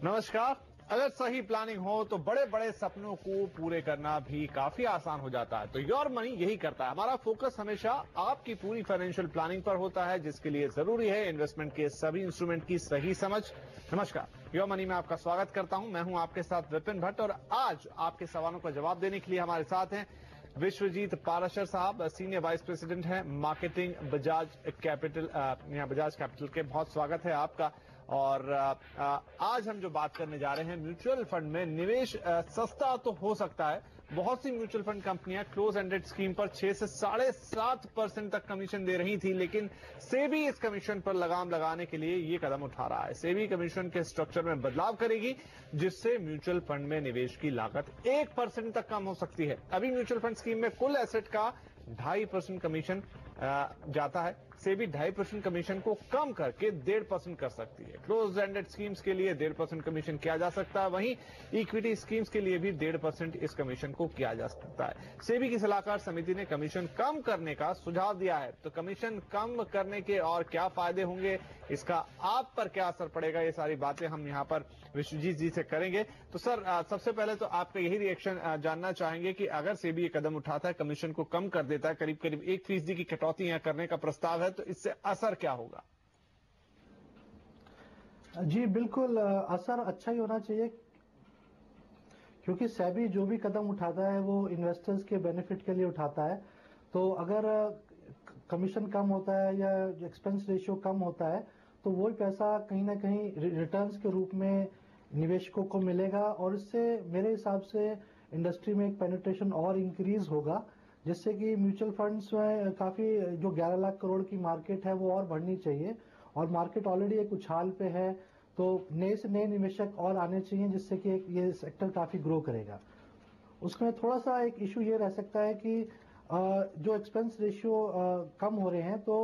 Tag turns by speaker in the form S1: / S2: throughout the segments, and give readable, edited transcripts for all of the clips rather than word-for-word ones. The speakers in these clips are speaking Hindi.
S1: नमस्कार। अगर सही प्लानिंग हो तो बड़े बड़े सपनों को पूरे करना भी काफी आसान हो जाता है। तो योर मनी यही करता है। हमारा फोकस हमेशा आपकी पूरी फाइनेंशियल प्लानिंग पर होता है, जिसके लिए जरूरी है इन्वेस्टमेंट के सभी इंस्ट्रूमेंट की सही समझ। नमस्कार, योर मनी में आपका स्वागत करता हूं। मैं हूं आपके साथ विपिन भट्ट और आज आपके सवालों का जवाब देने के लिए हमारे साथ हैं विश्वजीत पाराशर साहब, सीनियर वाइस प्रेसिडेंट हैं marketing Bajaj capital. Bajaj capital के बहुत स्वागत है आपका। और आज हम जो बात करने जा रहे हैं म्यूचुअल फंड में निवेश सस्ता तो हो सकता है। बहुत सी म्यूचुअल फंड कंपनियां क्लोज एंडेड स्कीम पर 6 से 7.5% तक कमीशन दे रही थी, लेकिन सेबी इस कमीशन पर लगाम लगाने के लिए ये कदम उठा रहा है। सेबी कमीशन के स्ट्रक्चर में बदलाव करेगी, जिससे म्यूचुअल फंड में निवेश की लागत 1% तक कम हो सकती है। अभी म्यूचुअल फंड स्कीम में कुल एसेट का 2.5% कमीशन जाता है। सेबी 2.5% कमीशन को कम करके 1.5% कर सकती है। क्लोज एंडेड स्कीम्स के लिए 1.5% कमीशन किया जा सकता है, वहीं इक्विटी स्कीम्स के लिए भी 1.5% इस कमीशन को किया जा सकता है। सेबी की सलाहकार समिति ने कमीशन कम करने का सुझाव दिया है। तो कमीशन कम करने के और क्या फायदे होंगे, इसका आप पर क्या असर पड़ेगा, ये सारी बातें हम यहाँ पर विश्वजीत जी से करेंगे। तो सर, सबसे पहले तो आपका यही रिएक्शन जानना चाहेंगे कि अगर सेबी ये कदम उठाता है, कमीशन को कम कर देता है, करीब करीब 1% की कटौती यहाँ करने का प्रस्ताव है, तो इससे असर क्या होगा?
S2: जी बिल्कुल, असर अच्छा ही होना चाहिए, क्योंकि सेबी जो भी कदम उठाता है वो इन्वेस्टर्स के बेनिफिट के लिए उठाता है। तो अगर कमीशन कम होता है या एक्सपेंस रेशियो कम होता है तो वो पैसा कहीं ना कहीं रिटर्न्स के रूप में निवेशकों को मिलेगा, और इससे मेरे हिसाब से इंडस्ट्री में एक पेनिट्रेशन और इंक्रीज होगा, जिससे कि म्यूचुअल फंड्स में काफी जो 11 लाख करोड़ की मार्केट है वो और बढ़नी चाहिए। और मार्केट ऑलरेडी एक उछाल पे है, तो नए से नए निवेशक और आने चाहिए, जिससे कि ये सेक्टर काफी ग्रो करेगा। उसमें थोड़ा सा एक इशू ये रह सकता है कि जो एक्सपेंस रेशियो कम हो रहे हैं तो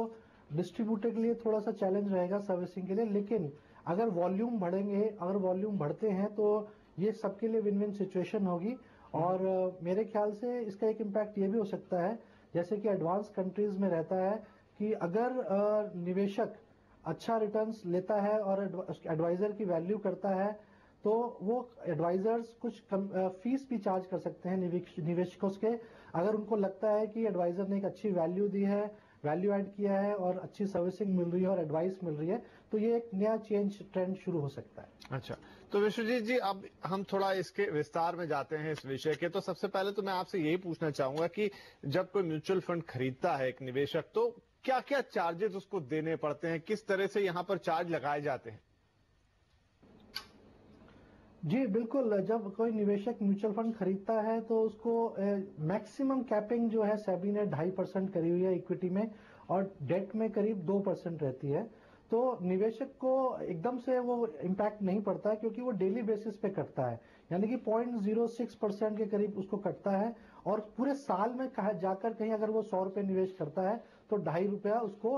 S2: डिस्ट्रीब्यूटर के लिए थोड़ा सा चैलेंज रहेगा सर्विसिंग के लिए, लेकिन अगर वॉल्यूम बढ़ेंगे, अगर वॉल्यूम बढ़ते हैं तो ये सबके लिए विन विन सिचुएशन होगी। और मेरे ख्याल से इसका एक इम्पैक्ट ये भी हो सकता है, जैसे कि एडवांस कंट्रीज में रहता है कि अगर निवेशक अच्छा रिटर्न्स लेता है और एडवाइजर की वैल्यू करता है तो वो एडवाइजर्स कुछ फीस भी चार्ज कर सकते हैं निवेशकों के, अगर उनको लगता है कि एडवाइजर ने एक अच्छी वैल्यू दी है, वैल्यू ऐड किया है और अच्छी सर्विसिंग मिल रही है और एडवाइस मिल रही है, तो ये एक नया चेंज ट्रेंड शुरू हो सकता है।
S1: अच्छा, तो विश्वजीत जी, अब हम थोड़ा इसके विस्तार में जाते हैं इस विषय के। तो सबसे पहले तो मैं आपसे यही पूछना चाहूंगा कि जब कोई म्यूचुअल फंड खरीदता है एक निवेशक, तो क्या क्या चार्जेस उसको देने पड़ते हैं, किस तरह से यहाँ पर चार्ज लगाए जाते हैं?
S2: जी बिल्कुल, जब कोई निवेशक म्यूचुअल फंड खरीदता है तो उसको मैक्सिमम कैपिंग जो है सेबी ने 2.5% करी हुई है इक्विटी में, और डेट में करीब 2% रहती है। तो निवेशक को एकदम से वो इम्पैक्ट नहीं पड़ता है, क्योंकि वो डेली बेसिस पे कटता है, यानी कि 0.06% के करीब उसको कटता है। और पूरे साल में जाकर कहीं अगर वो 100 रुपए निवेश करता है तो 2.5 रुपया उसको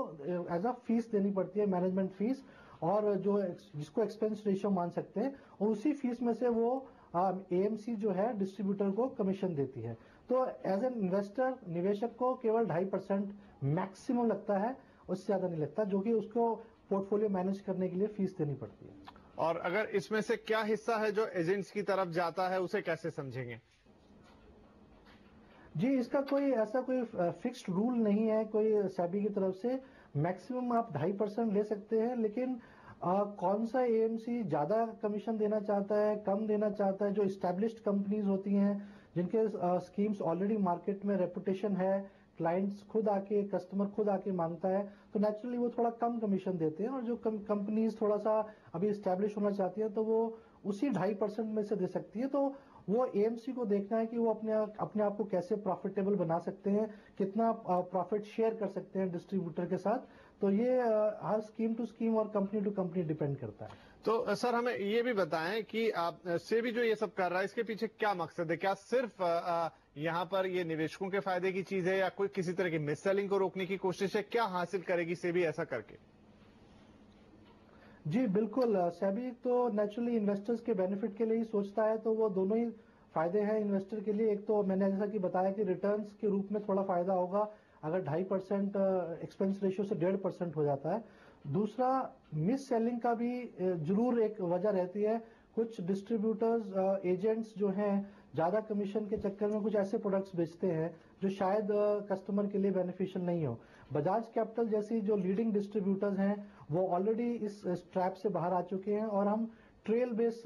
S2: एज अ फीस देनी पड़ती है, मैनेजमेंट फीस, और जो जिसको एक्सपेंस रेशियो मान सकते हैं, और उसी फीस में से वो एएमसी जो है डिस्ट्रीब्यूटर को कमीशन देती है। तो एज एन इन्वेस्टर निवेशक को केवल 2.5% मैक्सिमम लगता है, उससे ज्यादा नहीं लगता, जो कि उसको पोर्टफोलियो मैनेज करने के लिए फीस देनी पड़ती है।
S1: और अगर इसमें से क्या हिस्सा है जो एजेंट्स की तरफ जाता है, उसे कैसे समझेंगे?
S2: जी, इसका कोई फिक्स्ड रूल नहीं है कोई सेबी की तरफ से। मैक्सिमम आप 2.5% ले सकते हैं, लेकिन कौन सा एएमसी ज्यादा कमीशन देना चाहता है, कम देना चाहता है, जो इस्टेब्लिश्ड कंपनीज होती हैं जिनके स्कीम्स ऑलरेडी मार्केट में रेपुटेशन है, क्लाइंट्स खुद आके, कस्टमर खुद आके मांगता है, तो नेचुरली वो थोड़ा कम कमीशन देते हैं। और जो कंपनीज थोड़ा सा अभी इस्टेब्लिश होना चाहती है तो वो उसी 2.5% में से दे सकती है। तो वो एएमसी को देखना है कि वो अपने आप को कैसे प्रॉफिटेबल बना सकते हैं, कितना प्रॉफिट शेयर कर सकते हैं डिस्ट्रीब्यूटर के साथ। तो ये हर स्कीम टू स्कीम और कंपनी टू कंपनी डिपेंड करता है।
S1: तो सर, हमें ये भी बताएं कि आप सेबी जो ये सब कर रहा है, इसके पीछे क्या मकसद है? क्या सिर्फ यहाँ पर ये निवेशकों के फायदे की चीज है, या कोई किसी तरह की मिस सेलिंग को रोकने की कोशिश है? क्या हासिल करेगी सेबी ऐसा करके?
S2: जी बिल्कुल, सेबी तो नेचुरली इन्वेस्टर्स के बेनिफिट के लिए ही सोचता है, तो वो दोनों ही फायदे हैं इन्वेस्टर के लिए। एक तो मैंने जैसा कि बताया कि रिटर्न्स के रूप में थोड़ा फायदा होगा अगर 2.5% एक्सपेंस रेशियो से 1.5% हो जाता है। दूसरा, मिस सेलिंग का भी जरूर एक वजह रहती है। कुछ डिस्ट्रीब्यूटर्स एजेंट्स जो हैं ज्यादा कमीशन के चक्कर में कुछ ऐसे प्रोडक्ट्स बेचते हैं जो शायद कस्टमर के लिए बेनिफिशियल नहीं हो। बजाज कैपिटल जैसी जो लीडिंग डिस्ट्रीब्यूटर्स हैं वो ऑलरेडी इस ट्रैप से बाहर आ चुके हैं और हम ट्रेल बेस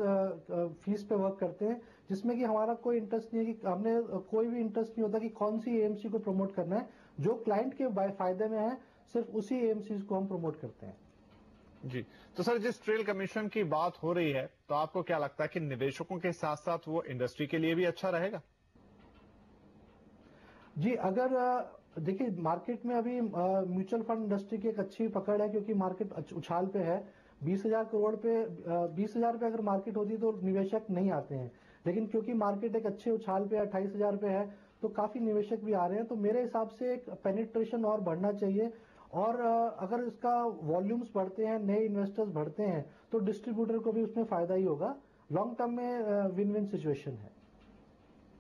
S2: फीस पे वर्क करते हैं, जिसमें कि हमारा कोई इंटरेस्ट नहीं है कि हमने कोई भी इंटरेस्ट नहीं होता कि कौन सी एएमसी को प्रमोट करना है। जो क्लाइंट के फायदे में है सिर्फ उसी एएमसी को हम प्रमोट करते हैं।
S1: जी, तो सर जिस ट्रेल कमीशन की बात हो रही है तो आपको क्या लगता है कि निवेशकों के साथ साथ वो इंडस्ट्री के लिए भी अच्छा रहेगा?
S2: जी, अगर देखिए मार्केट में अभी म्यूचुअल फंड इंडस्ट्री की एक अच्छी पकड़ है क्योंकि मार्केट उछाल पे है। 20,000 करोड़ पे 20,000 पे अगर मार्केट होती तो निवेशक नहीं आते हैं, लेकिन क्योंकि मार्केट एक अच्छे उछाल पे 28,000 पे है तो काफी निवेशक भी आ रहे हैं। तो मेरे हिसाब से एक पेनिट्रेशन और बढ़ना चाहिए और अगर इसका वॉल्यूम्स बढ़ते हैं, नए इन्वेस्टर्स बढ़ते हैं तो डिस्ट्रीब्यूटर को भी उसमें फायदा ही होगा। लॉन्ग टर्म में विन विन सिचुएशन है।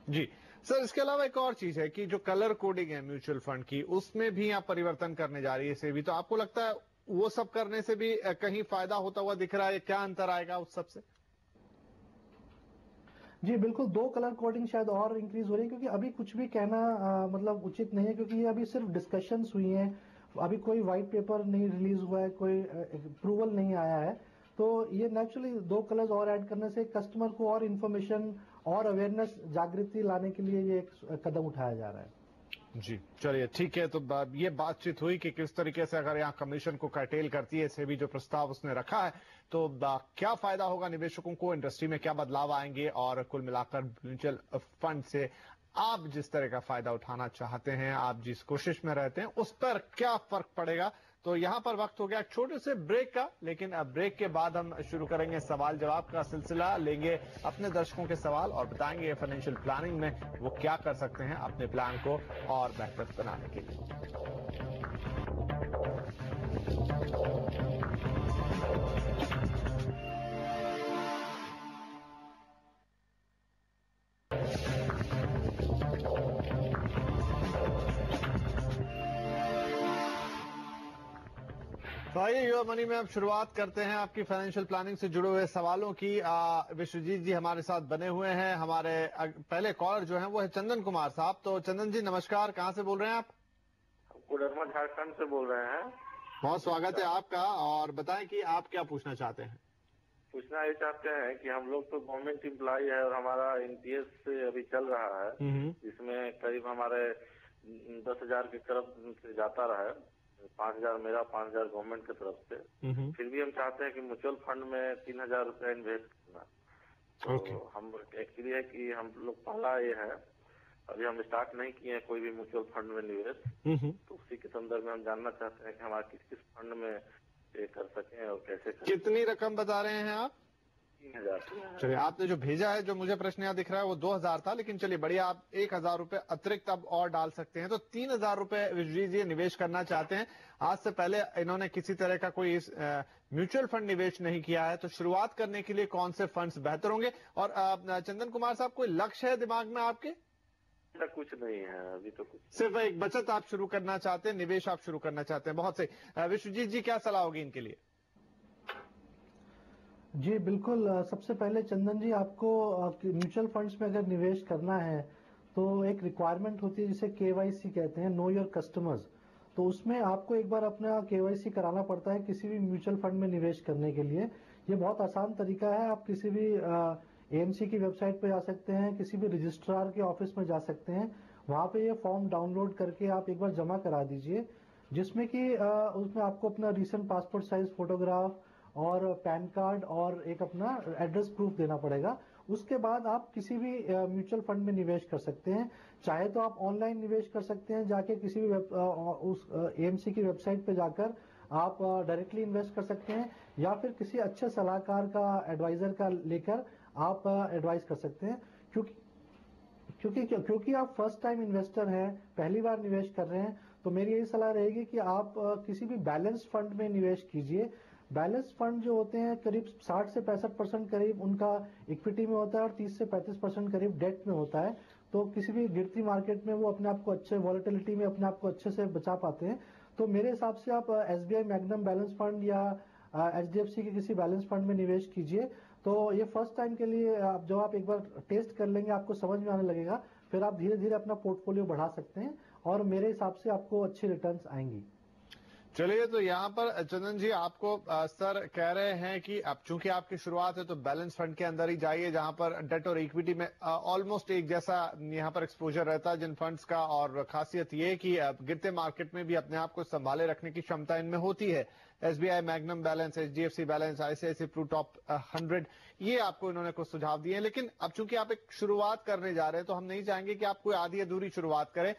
S1: जी सर, इसके अलावा एक और चीज है कि जो कलर कोडिंग है म्यूचुअल फंड की, उसमें भी आप परिवर्तन करने जा रही है सेबी, तो आपको लगता है वो सब करने से भी कहीं फायदा होता हुआ दिख रहा है? क्या अंतर आएगा उस सब से?
S2: जी बिल्कुल, 2 कलर कोडिंग शायद और इंक्रीज हो रही है क्योंकि अभी कुछ भी कहना मतलब उचित नहीं है क्योंकि ये अभी सिर्फ डिस्कशंस हुई हैं। अभी कोई व्हाइट पेपर नहीं रिलीज हुआ है, कोई अप्रूवल नहीं आया है। तो ये नेचुरली 2 कलर्स और ऐड करने से कस्टमर को और इन्फॉर्मेशन और अवेयरनेस जागृति लाने के लिए ये एक कदम उठाया जा रहा है।
S1: जी चलिए ठीक है, तो ये बातचीत हुई कि किस तरीके से अगर यहाँ कमीशन को कर्टेल करती है सेबी, जो प्रस्ताव उसने रखा है, तो क्या फायदा होगा निवेशकों को, इंडस्ट्री में क्या बदलाव आएंगे और कुल मिलाकर म्यूचुअल फंड से आप जिस तरह का फायदा उठाना चाहते हैं, आप जिस कोशिश में रहते हैं, उस पर क्या फर्क पड़ेगा। तो यहां पर वक्त हो गया छोटे से ब्रेक का, लेकिन अब ब्रेक के बाद हम शुरू करेंगे सवाल जवाब का सिलसिला, लेंगे अपने दर्शकों के सवाल और बताएंगे फाइनेंशियल प्लानिंग में वो क्या कर सकते हैं अपने प्लान को और बेहतर बनाने के लिए। तो आइए योर मनी में अब शुरुआत करते हैं आपकी फाइनेंशियल प्लानिंग से जुड़े हुए सवालों की। विश्वजीत जी हमारे साथ बने हुए हैं। हमारे पहले कॉलर जो हैं वो है चंदन कुमार साहब। तो चंदन जी नमस्कार, कहाँ से बोल रहे हैं आप?
S3: कोडरमा झारखंड से बोल रहे हैं।
S1: बहुत स्वागत है आपका, और बताएं कि आप क्या पूछना चाहते हैं।
S3: पूछना ये चाहते हैं कि हम लोग तो गवर्नमेंट एम्प्लॉय है और हमारा एनपीएस से अभी चल रहा है, जिसमें करीब हमारे 10,000 की तरफ से जाता रहा है। 5,000 मेरा, 5,000 गवर्नमेंट की तरफ से। फिर भी हम चाहते हैं कि म्यूचुअल फंड में 3,000 रुपया इन्वेस्ट करना। तो हम एक्चुअली है कि हम लोग पहला ये है, अभी हम स्टार्ट नहीं किए हैं कोई भी म्यूचुअल फंड में निवेश, तो उसी के संदर्भ में हम जानना चाहते हैं कि हमारा किस किस फंड में ये कर सकें और कैसे कर।
S1: कितनी रकम बता रहे हैं आप?
S3: 3,000।
S1: चलिए, आपने जो भेजा है, जो मुझे प्रश्न यहाँ दिख रहा है वो 2,000 था, लेकिन चलिए बढ़िया, आप 1,000 रुपए अतिरिक्त अब और डाल सकते हैं। तो 3,000 रुपए विश्वजीत जी निवेश करना चाहते हैं। आज से पहले इन्होंने किसी तरह का कोई म्यूचुअल फंड निवेश नहीं किया है, तो शुरुआत करने के लिए कौन से फंड्स बेहतर होंगे? और चंदन कुमार साहब, कोई लक्ष्य है दिमाग में आपके?
S3: कुछ नहीं है अभी तो। कुछ
S1: सिर्फ एक बचत आप शुरू करना चाहते हैं, निवेश आप शुरू करना चाहते हैं। बहुत सही। विश्वजीत जी क्या सलाह होगी इनके लिए?
S2: जी बिल्कुल, सबसे पहले चंदन जी आपको म्यूचुअल फंड्स में अगर निवेश करना है तो एक रिक्वायरमेंट होती है जिसे केवाईसी कहते हैं, नो योर कस्टमर्स। तो उसमें आपको एक बार अपना केवाईसी कराना पड़ता है किसी भी म्यूचुअल फंड में निवेश करने के लिए। ये बहुत आसान तरीका है। आप किसी भी एएमसी की वेबसाइट पे जा सकते हैं, किसी भी रजिस्ट्रार के ऑफिस में जा सकते हैं, वहां पे ये फॉर्म डाउनलोड करके आप एक बार जमा करा दीजिए, जिसमें कि उसमें आपको अपना रिसेंट पासपोर्ट साइज फोटोग्राफ और पैन कार्ड और एक अपना एड्रेस प्रूफ देना पड़ेगा। उसके बाद आप किसी भी म्यूचुअल फंड में निवेश कर सकते हैं। चाहे तो आप ऑनलाइन निवेश कर सकते हैं, जाके किसी भी उस एएमसी की वेबसाइट पे जाकर आप डायरेक्टली इन्वेस्ट कर सकते हैं, या फिर किसी अच्छे सलाहकार का, एडवाइजर का लेकर आप एडवाइस कर सकते हैं। क्योंकि आप फर्स्ट टाइम इन्वेस्टर हैं, पहली बार निवेश कर रहे हैं, तो मेरी यही सलाह रहेगी कि आप किसी भी बैलेंस फंड में निवेश कीजिए। बैलेंस फंड जो होते हैं करीब 60 से 65% करीब उनका इक्विटी में होता है और 30 से 35% करीब डेट में होता है। तो किसी भी गिरती मार्केट में वो अपने आप को अच्छे वॉलेटिलिटी में अपने आप को अच्छे से बचा पाते हैं। तो मेरे हिसाब से आप SBI मैग्नम बैलेंस फंड या HDFC के किसी बैलेंस फंड में निवेश कीजिए। तो ये फर्स्ट टाइम के लिए जब आप एक बार टेस्ट कर लेंगे आपको समझ में आने लगेगा, फिर आप धीरे धीरे अपना पोर्टफोलियो बढ़ा सकते हैं और मेरे हिसाब से आपको अच्छी रिटर्न्स आएंगी।
S1: चलिए, तो यहाँ पर चंदन जी आपको सर कह रहे हैं कि अब चूंकि आपकी शुरुआत है तो बैलेंस फंड के अंदर ही जाइए जहां पर डेट और इक्विटी में ऑलमोस्ट एक जैसा यहाँ पर एक्सपोजर रहता है जिन फंड्स का, और खासियत ये कि गिरते मार्केट में भी अपने आप को संभाले रखने की क्षमता इनमें होती है। SBI Magnum balance, HDFC balance, ICICI Pru top 100, ये आपको इन्होंने कुछ सुझाव दिए हैं। लेकिन अब चूंकि आप एक शुरुआत करने जा रहे हैं तो हम नहीं चाहेंगे कि आप कोई आधी अधूरी शुरुआत करें।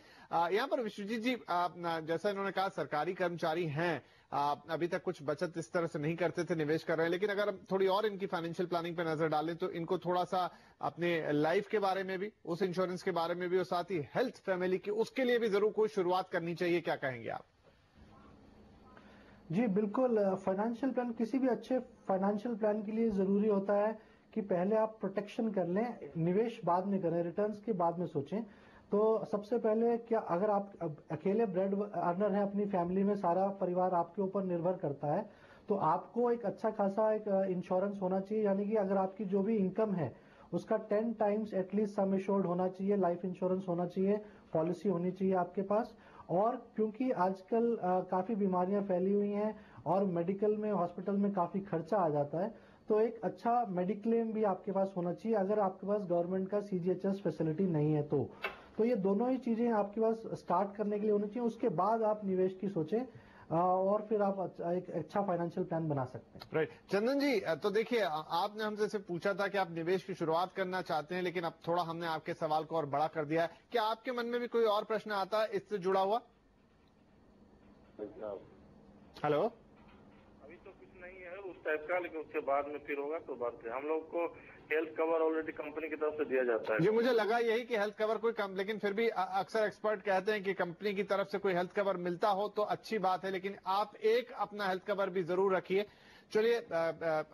S1: यहाँ पर विश्वजीत जी, जैसा इन्होंने कहा सरकारी कर्मचारी हैं, अभी तक कुछ बचत इस तरह से नहीं करते थे, निवेश कर रहे हैं, लेकिन अगर हम थोड़ी और इनकी फाइनेंशियल प्लानिंग पे नजर डालें तो इनको थोड़ा सा अपने लाइफ के बारे में भी, उस इंश्योरेंस के बारे में भी, और साथ ही हेल्थ फैमिली की, उसके लिए भी जरूर कोई शुरुआत करनी चाहिए। क्या कहेंगे आप?
S2: जी बिल्कुल, फाइनेंशियल प्लान किसी भी अच्छे फाइनेंशियल प्लान के लिए जरूरी होता है कि पहले आप प्रोटेक्शन कर लें, निवेश बाद में करें, रिटर्न्स के बाद में सोचें। तो सबसे पहले क्या, अगर आप अकेले ब्रेड अर्नर हैं अपनी फैमिली में, सारा परिवार आपके ऊपर निर्भर करता है, तो आपको एक अच्छा खासा एक इंश्योरेंस होना चाहिए। यानी कि अगर आपकी जो भी इनकम है उसका 10 टाइम्स एटलीस्ट सम एश्योर्ड होना चाहिए, लाइफ इंश्योरेंस होना चाहिए, पॉलिसी होनी चाहिए आपके पास। और क्योंकि आजकल काफी बीमारियां फैली हुई हैं और मेडिकल में, हॉस्पिटल में काफी खर्चा आ जाता है, तो एक अच्छा मेडिक्लेम भी आपके पास होना चाहिए अगर आपके पास गवर्नमेंट का CGHS फैसिलिटी नहीं है तो ये दोनों ही चीजें आपके पास स्टार्ट करने के लिए होनी चाहिए। उसके बाद आप निवेश की सोचें और फिर आप एक अच्छा फाइनेंशियल प्लान बना सकते हैं।
S1: राइट। चंदन जी, तो देखिए आपने हमसे सिर्फ पूछा था कि आप निवेश की शुरुआत करना चाहते हैं, लेकिन अब थोड़ा हमने आपके सवाल को और बड़ा कर दिया है। क्या आपके मन में भी कोई और प्रश्न आता है इससे जुड़ा हुआ? हेलो।
S3: अभी तो कुछ नहीं है उस टाइप का, लेकिन उसके बाद में फिर होगा तो बात है। हम लोग को हेल्थ कवर ऑलरेडी कंपनी की तरफ से दिया जाता है।
S1: जी, मुझे लगा यही कि हेल्थ कवर कोई कम, लेकिन फिर भी अक्सर एक्सपर्ट कहते हैं कि कंपनी की तरफ से कोई हेल्थ कवर मिलता हो तो अच्छी बात है, लेकिन आप एक अपना हेल्थ कवर भी जरूर रखिए। चलिए,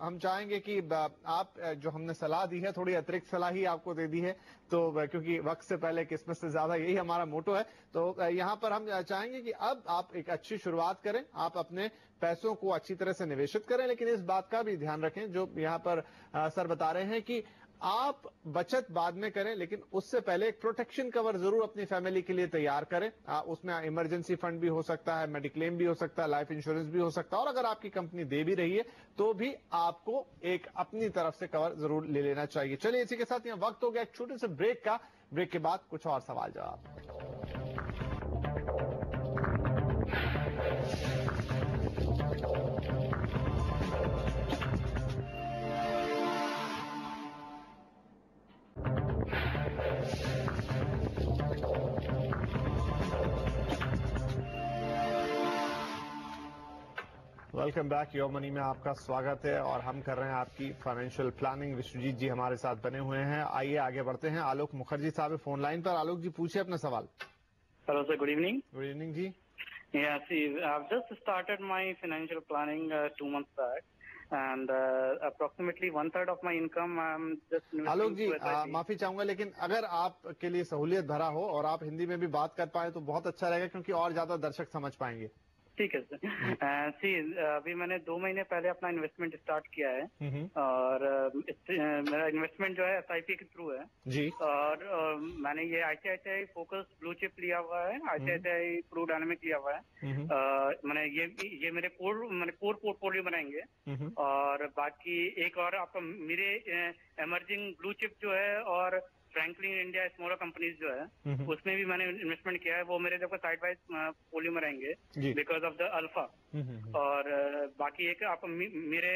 S1: हम चाहेंगे कि आप जो हमने सलाह दी है थोड़ी अतिरिक्त सलाह ही आपको दे दी है, तो क्योंकि वक्त से पहले किस्मत से ज्यादा यही हमारा मोटो है। तो यहाँ पर हम चाहेंगे कि अब आप एक अच्छी शुरुआत करें, आप अपने पैसों को अच्छी तरह से निवेशित करें, लेकिन इस बात का भी ध्यान रखें जो यहाँ पर सर बता रहे हैं कि आप बचत बाद में करें, लेकिन उससे पहले एक प्रोटेक्शन कवर जरूर अपनी फैमिली के लिए तैयार करें। उसमें इमरजेंसी फंड भी हो सकता है, मेडिक्लेम भी हो सकता है, लाइफ इंश्योरेंस भी हो सकता है, और अगर आपकी कंपनी दे भी रही है तो भी आपको एक अपनी तरफ से कवर जरूर ले लेना चाहिए। चलिए, इसी के साथ यहाँ वक्त हो गया एक छोटे से ब्रेक का। ब्रेक के बाद कुछ और सवाल जवाब। Welcome back. योर मनी में आपका स्वागत है और हम कर रहे हैं आपकी फाइनेंशियल प्लानिंग। विश्वजीत जी हमारे साथ बने हुए हैं। आइए आगे बढ़ते हैं। आलोक मुखर्जी साहब फोन लाइन पर। आलोक जी, पूछिए अपना सवाल।
S4: Hello sir, good evening.
S1: Good evening जी।
S4: Yeah, see, I've just started my financial planning 2 months back, and approximately 1/3 of my income I'm just investing.
S1: आलोक जी, माफी चाहूंगा, लेकिन अगर आपके लिए सहूलियत भरा हो और आप हिंदी में भी बात कर पाए तो बहुत अच्छा रहेगा, क्योंकि और ज्यादा दर्शक समझ पाएंगे।
S4: ठीक है सर। सी, अभी मैंने 2 महीने पहले अपना इन्वेस्टमेंट स्टार्ट किया है और मेरा इन्वेस्टमेंट जो है SIP के थ्रू है
S1: जी।
S4: और मैंने ये ICICI फोकस ब्लू चिप लिया हुआ है, ICICI प्रू डायनेमिक लिया हुआ है। मैंने ये मेरे कोर पोर्टफोलियो बनाएंगे। और बाकी एक और आपका मेरे एमर्जिंग ब्लू चिप जो है और फ्रैंकलिन इंडिया स्मॉलर कंपनीज जो है उसमें भी मैंने इन्वेस्टमेंट किया है। वो मेरे देखो साइड बाय पोर्टफोलियो में रहेंगे बिकॉज ऑफ द अल्फा। और बाकी एक आप मेरे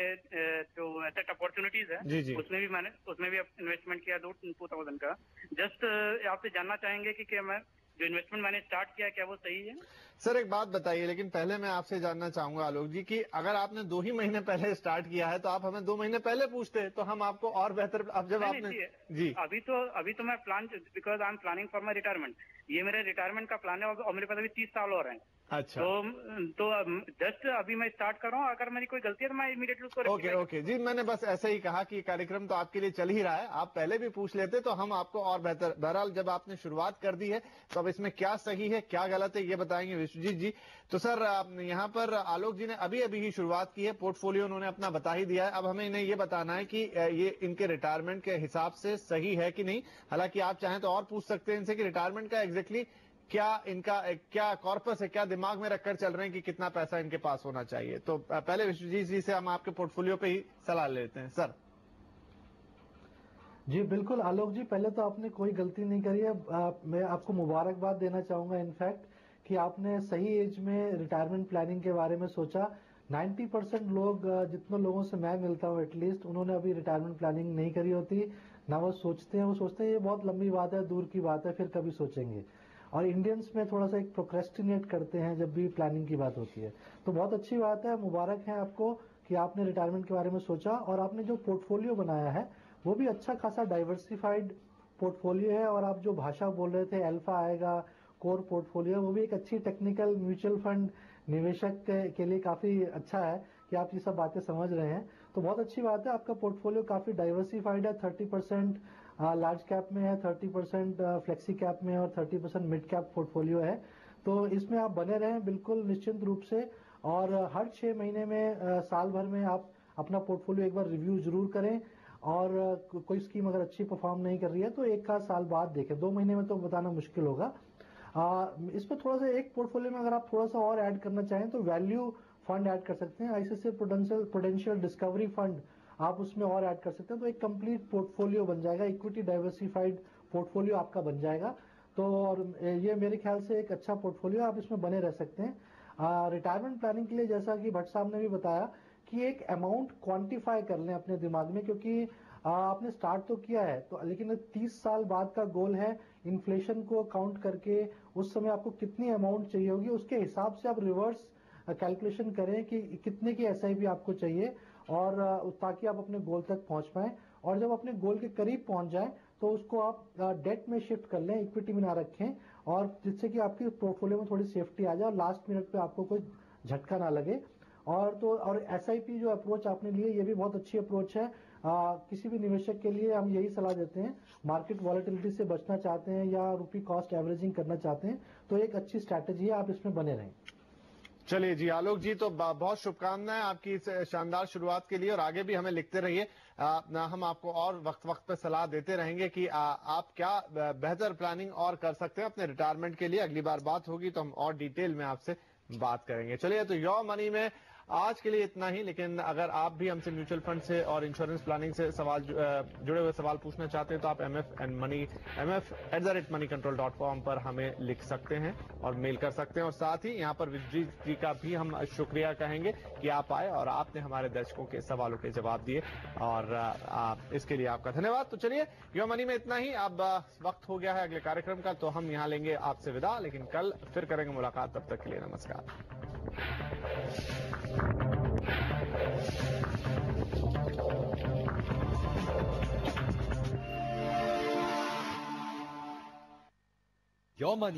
S4: जो एसेट अपॉर्चुनिटीज है उसमें भी इन्वेस्टमेंट किया 2000 का। जस्ट आपसे जानना चाहेंगे कि क्या मैं जो इन्वेस्टमेंट मैंने स्टार्ट किया क्या वो सही है?
S1: सर एक बात बताइए, लेकिन पहले मैं आपसे जानना चाहूंगा आलोक जी कि अगर आपने 2 ही महीने पहले स्टार्ट किया है तो आप हमें 2 महीने पहले पूछते तो हम आपको और बेहतर। अब जब आपने जी
S4: अभी तो मैं plan because I am planning for my retirement. ये मेरे रिटायरमेंट का प्लान है और मेरे पास अभी 30 साल और हैं।
S1: अच्छा,
S4: तो जस्ट अभी मैं स्टार्ट कर रहा हूँ, अगर मेरी कोई गलती है तो मैं इमीडिएटली उसको
S1: ओके जी, मैंने बस ऐसे ही कहा कि कार्यक्रम तो आपके लिए चल ही रहा है, आप पहले भी पूछ लेते तो हम आपको और बेहतर। बहरहाल जब आपने शुरुआत कर दी है तो अब इसमें क्या सही है क्या गलत है ये बताएंगे विश्वजीत जी। तो सर यहाँ पर आलोक जी ने अभी अभी ही शुरुआत की है, पोर्टफोलियो उन्होंने अपना बता ही दिया है, अब हमें इन्हें ये बताना है कि ये इनके रिटायरमेंट के हिसाब से सही है कि नहीं। हालांकि आप चाहें तो और पूछ सकते हैं इनसे कि रिटायरमेंट का एग्जैक्टली क्या इनका क्या कॉर्पस है, क्या दिमाग में रखकर चल रहे हैं कि कितना पैसा इनके पास होना चाहिए। तो पहले विश्वजीत जी से हम आपके पोर्टफोलियो पे ही सलाह लेते हैं सर।
S2: जी बिल्कुल आलोक जी, पहले तो आपने कोई गलती नहीं करी है। मैं आपको मुबारकबाद देना चाहूंगा इनफैक्ट कि आपने सही एज में रिटायरमेंट प्लानिंग के बारे में सोचा। 90% लोग, जितने लोगों से मैं मिलता हूँ एटलीस्ट, उन्होंने अभी रिटायरमेंट प्लानिंग नहीं करी होती, ना वो सोचते हैं। वो सोचते हैं ये बहुत लंबी बात है, दूर की बात है, फिर कभी सोचेंगे। और इंडियंस में थोड़ा सा एक प्रोक्रेस्टिनेट करते हैं जब भी प्लानिंग की बात होती है। तो बहुत अच्छी बात है, मुबारक है आपको कि आपने रिटायरमेंट के बारे में सोचा और आपने जो पोर्टफोलियो बनाया है वो भी अच्छा खासा डाइवर्सिफाइड पोर्टफोलियो है। और आप जो भाषा बोल रहे थे अल्फा आएगा, कोर पोर्टफोलियो, वो भी एक अच्छी टेक्निकल म्यूचुअल फंड निवेशक के लिए काफी अच्छा है कि आप ये सब बातें समझ रहे हैं। तो बहुत अच्छी बात है, आपका पोर्टफोलियो काफी डाइवर्सिफाइड है। 30% लार्ज कैप में है, 30% फ्लेक्सी कैप में और 30% मिड कैप पोर्टफोलियो है। तो इसमें आप बने रहें बिल्कुल निश्चिंत रूप से। और हर 6 महीने में, साल भर में आप अपना पोर्टफोलियो एक बार रिव्यू जरूर करें। और कोई स्कीम अगर अच्छी परफॉर्म नहीं कर रही है तो एक आध साल बाद देखें, 2 महीने में तो बताना मुश्किल होगा। इसमें थोड़ा सा एक पोर्टफोलियो में अगर आप थोड़ा सा और ऐड करना चाहें तो वैल्यू फंड ऐड कर सकते हैं, आईसीआईसीआई प्रूडेंशियल डिस्कवरी फंड आप उसमें और ऐड कर सकते हैं। तो एक कंप्लीट पोर्टफोलियो बन जाएगा, इक्विटी डाइवर्सिफाइड पोर्टफोलियो आपका बन जाएगा। तो और ये मेरे ख्याल से एक अच्छा पोर्टफोलियो, आप इसमें बने रह सकते हैं। रिटायरमेंट प्लानिंग के लिए जैसा कि भट्ट साहब ने भी बताया कि एक अमाउंट क्वांटिफाई कर लें अपने दिमाग में, क्योंकि आपने स्टार्ट तो किया है तो, लेकिन 30 साल बाद का गोल है। इन्फ्लेशन को काउंट करके उस समय आपको कितनी अमाउंट चाहिए होगी, उसके हिसाब से आप रिवर्स कैलकुलेशन करें कि कितने की एसआईपी आपको चाहिए, और ताकि आप अपने गोल तक पहुंच पाए। और जब अपने गोल के करीब पहुंच जाए तो उसको आप डेट में शिफ्ट कर लें, इक्विटी में ना रखें, और जिससे कि आपकी पोर्टफोलियो में थोड़ी सेफ्टी आ जाए और लास्ट मिनट पे आपको कोई झटका ना लगे। और एसआईपी जो अप्रोच आपने ली है ये भी बहुत अच्छी अप्रोच है। किसी भी निवेशक के लिए हम यही सलाह देते हैं, मार्केट वॉलेटिलिटी से बचना चाहते हैं या रुपी कॉस्ट एवरेजिंग करना चाहते हैं तो एक अच्छी स्ट्रैटेजी है, आप इसमें बने रहें।
S1: चलिए जी आलोक जी, तो बहुत शुभकामनाएं आपकी इस शानदार शुरुआत के लिए, और आगे भी हमें लिखते रहिए। हम आपको और वक्त वक्त पे सलाह देते रहेंगे कि आप क्या बेहतर प्लानिंग और कर सकते हैं अपने रिटायरमेंट के लिए। अगली बार बात होगी तो हम और डिटेल में आपसे बात करेंगे। चलिए, तो योर मनी में आज के लिए इतना ही, लेकिन अगर आप भी हमसे म्यूचुअल फंड से और इंश्योरेंस प्लानिंग से जुड़े हुए सवाल पूछना चाहते हैं तो आप mf@moneycontrol.com पर हमें लिख सकते हैं और मेल कर सकते हैं। और साथ ही यहाँ पर विश्वजीत जी का भी हम शुक्रिया कहेंगे कि आप आए और आपने हमारे दर्शकों के सवालों के जवाब दिए, और इसके लिए आपका धन्यवाद। तो चलिए, योर मनी में इतना ही। अब वक्त हो गया है अगले कार्यक्रम का, तो हम यहाँ लेंगे आपसे विदा, लेकिन कल फिर करेंगे मुलाकात। तब तक के लिए नमस्कार।
S5: Your money.